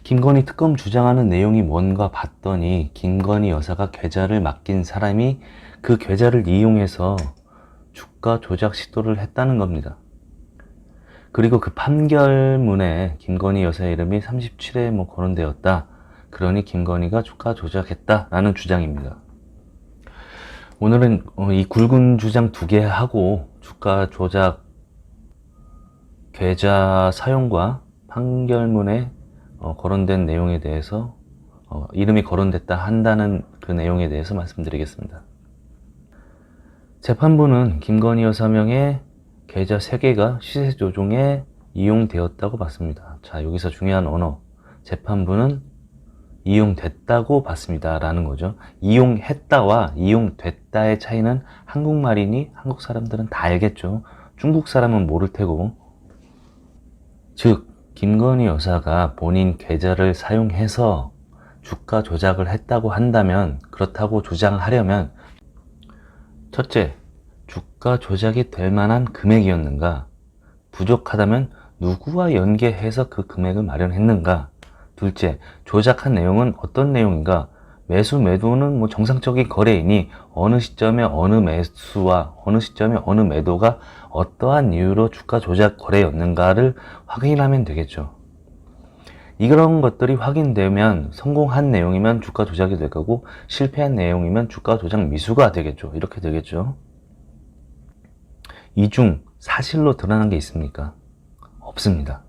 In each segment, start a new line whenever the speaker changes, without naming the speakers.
김건희 특검 주장하는 내용이 뭔가 봤더니 김건희 여사가 계좌를 맡긴 사람이 그 계좌를 이용해서 주가 조작 시도를 했다는 겁니다. 그리고 그 판결문에 김건희 여사의 이름이 37회 거론되었다. 그러니 김건희가 주가 조작했다라는 주장입니다. 오늘은 이 굵은 주장 2개 하고 주가 조작 계좌 사용과 판결문에 거론된 내용에 대해서 이름이 거론됐다 한다는 그 내용에 대해서 말씀드리겠습니다. 재판부는 김건희 여사 명의 계좌 3개가 시세 조종에 이용되었다고 봤습니다. 자, 여기서 중요한 언어. 재판부는 이용됐다고 봤습니다. 라는 거죠. 이용했다와 이용됐다의 차이는 한국말이니 한국 사람들은 다 알겠죠. 중국 사람은 모를 테고. 즉, 김건희 여사가 본인 계좌를 사용해서 주가 조작을 했다고 한다면, 그렇다고 주장하려면 첫째, 주가 조작이 될 만한 금액이었는가? 부족하다면 누구와 연계해서 그 금액을 마련했는가? 둘째, 조작한 내용은 어떤 내용인가? 매수, 매도는 정상적인 거래이니 어느 시점에 어느 매수와 어느 시점에 어느 매도가 어떠한 이유로 주가 조작 거래였는가를 확인하면 되겠죠. 이런 것들이 확인되면 성공한 내용이면 주가 조작이 될 거고 실패한 내용이면 주가 조작 미수가 되겠죠. 이렇게 되겠죠. 이 중 사실로 드러난 게 있습니까? 없습니다.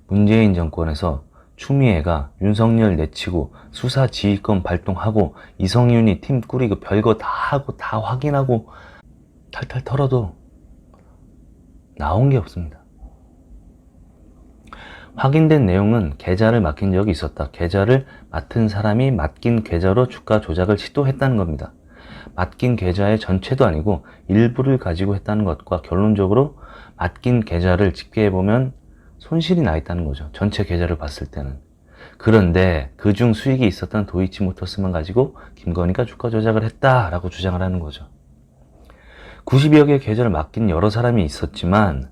문재인 정권에서 추미애가 윤석열 내치고 수사 지휘권 발동하고 이성윤이 팀 꾸리고 별거 다 하고 다 확인하고 탈탈 털어도 나온 게 없습니다. 확인된 내용은 계좌를 맡긴 적이 있었다. 계좌를 맡은 사람이 맡긴 계좌로 주가 조작을 시도했다는 겁니다. 맡긴 계좌의 전체도 아니고 일부를 가지고 했다는 것과 결론적으로 맡긴 계좌를 집계해보면 손실이 나 있다는 거죠. 전체 계좌를 봤을 때는. 그런데 그중 수익이 있었던 도이치모터스만 가지고 김건희가 주가 조작을 했다라고 주장을 하는 거죠. 90여 개의 계좌를 맡긴 여러 사람이 있었지만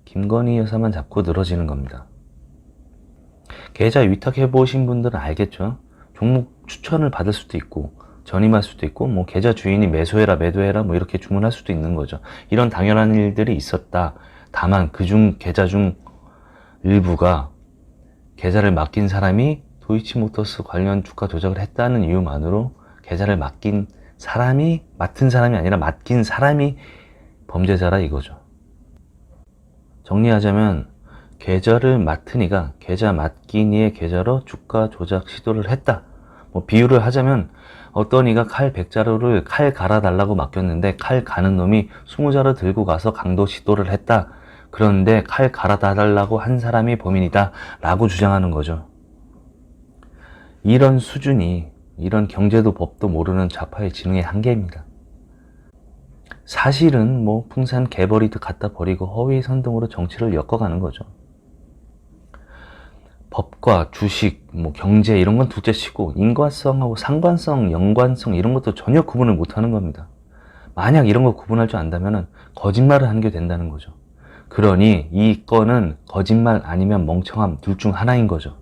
김건희 여사만 잡고 늘어지는 겁니다. 계좌 위탁해 보신 분들은 알겠죠. 종목 추천을 받을 수도 있고 전임할 수도 있고 계좌 주인이 매수해라 매도해라 이렇게 주문할 수도 있는 거죠. 이런 당연한 일들이 있었다. 다만 그중 계좌 중 일부가 계좌를 맡긴 사람이 도이치모터스 관련 주가 조작을 했다는 이유만으로 계좌를 맡은 사람이 아니라 맡긴 사람이 범죄자라 이거죠. 정리하자면 계좌를 맡은 이가 계좌 맡긴 이의 계좌로 주가 조작 시도를 했다. 비유를 하자면 어떤 이가 칼 100자루를 칼 갈아달라고 맡겼는데 칼 가는 놈이 20자루 들고 가서 강도 시도를 했다. 그런데 칼 갈아달라고 한 사람이 범인이다 라고 주장하는 거죠. 이런 수준이 이런 경제도 법도 모르는 좌파의 지능의 한계입니다. 사실은 풍산 개버리듯 갖다 버리고 허위 선동으로 정치를 엮어가는 거죠. 법과 주식, 경제 이런 건 둘째치고 인과성하고 상관성, 연관성 이런 것도 전혀 구분을 못하는 겁니다. 만약 이런 거 구분할 줄 안다면 거짓말을 하는 게 된다는 거죠. 그러니 이 건은 거짓말 아니면 멍청함 둘 중 하나인 거죠.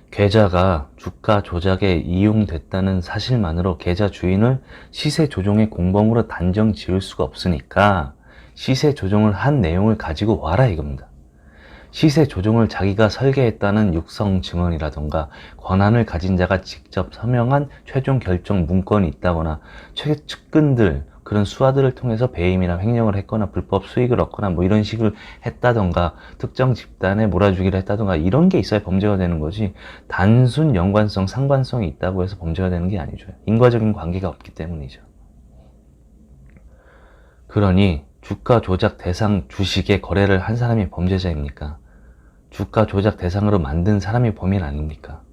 계좌가 주가 조작에 이용됐다는 사실만으로 계좌 주인을 시세 조종의 공범으로 단정 지을 수가 없으니까 시세 조종을 한 내용을 가지고 와라 이겁니다. 시세 조종을 자기가 설계했다는 육성 증언이라던가 권한을 가진 자가 직접 서명한 최종 결정 문건이 있다거나 최측근들 그런 수하들을 통해서 배임이나 횡령을 했거나 불법 수익을 얻거나 이런 식을 했다던가 특정 집단에 몰아주기를 했다던가 이런 게 있어야 범죄가 되는 거지 단순 연관성, 상관성이 있다고 해서 범죄가 되는 게 아니죠. 인과적인 관계가 없기 때문이죠. 그러니 주가 조작 대상 주식의 거래를 한 사람이 범죄자입니까? 주가 조작 대상으로 만든 사람이 범인 아닙니까?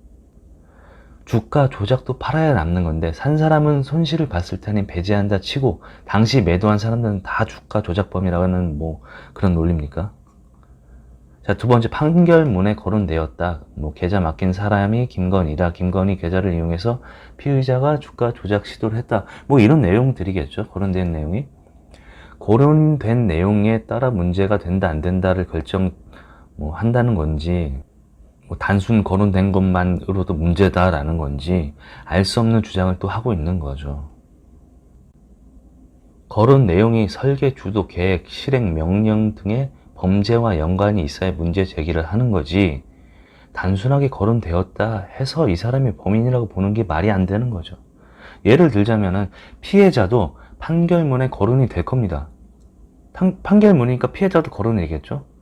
주가 조작도 팔아야 남는 건데 산 사람은 손실을 봤을 테니 배제한다 치고 당시 매도한 사람들은 다 주가 조작범이라는 그런 논리입니까? 자, 두 번째 판결문에 거론되었다. 계좌 맡긴 사람이 김건희다. 김건희 계좌를 이용해서 피의자가 주가 조작 시도를 했다. 이런 내용들이겠죠. 거론된 내용이. 거론된 내용에 따라 문제가 된다 안 된다를 한다는 건지 뭐 단순 거론된 것만으로도 문제다라는 건지 알 수 없는 주장을 또 하고 있는 거죠. 거론 내용이 설계, 주도, 계획, 실행, 명령 등의 범죄와 연관이 있어야 문제 제기를 하는 거지, 단순하게 거론되었다 해서 이 사람이 범인이라고 보는 게 말이 안 되는 거죠. 예를 들자면은 피해자도 판결문에 거론이 될 겁니다. 판결문이니까 피해자도 거론이겠죠.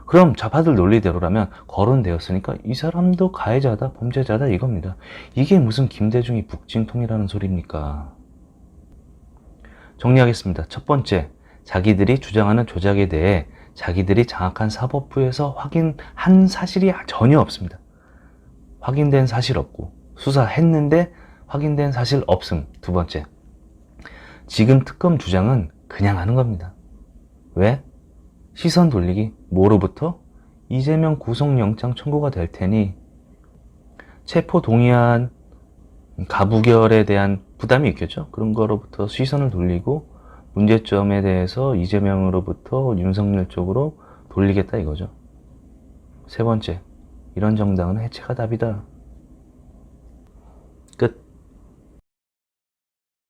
그럼 자파들 논리대로라면 거론되었으니까 이 사람도 가해자다, 범죄자다 이겁니다. 이게 무슨 김대중이 북진통이라는 소리입니까? 정리하겠습니다. 첫 번째, 자기들이 주장하는 조작에 대해 자기들이 장악한 사법부에서 확인한 사실이 전혀 없습니다. 확인된 사실 없고, 수사했는데 확인된 사실 없음. 두 번째, 지금 특검 주장은 그냥 하는 겁니다. 왜? 시선 돌리기. 뭐로부터? 이재명 구속영장 청구가 될 테니 체포 동의안 가부결에 대한 부담이 있겠죠. 그런 거로부터 시선을 돌리고 문제점에 대해서 이재명으로부터 윤석열 쪽으로 돌리겠다 이거죠. 세 번째, 이런 정당은 해체가 답이다.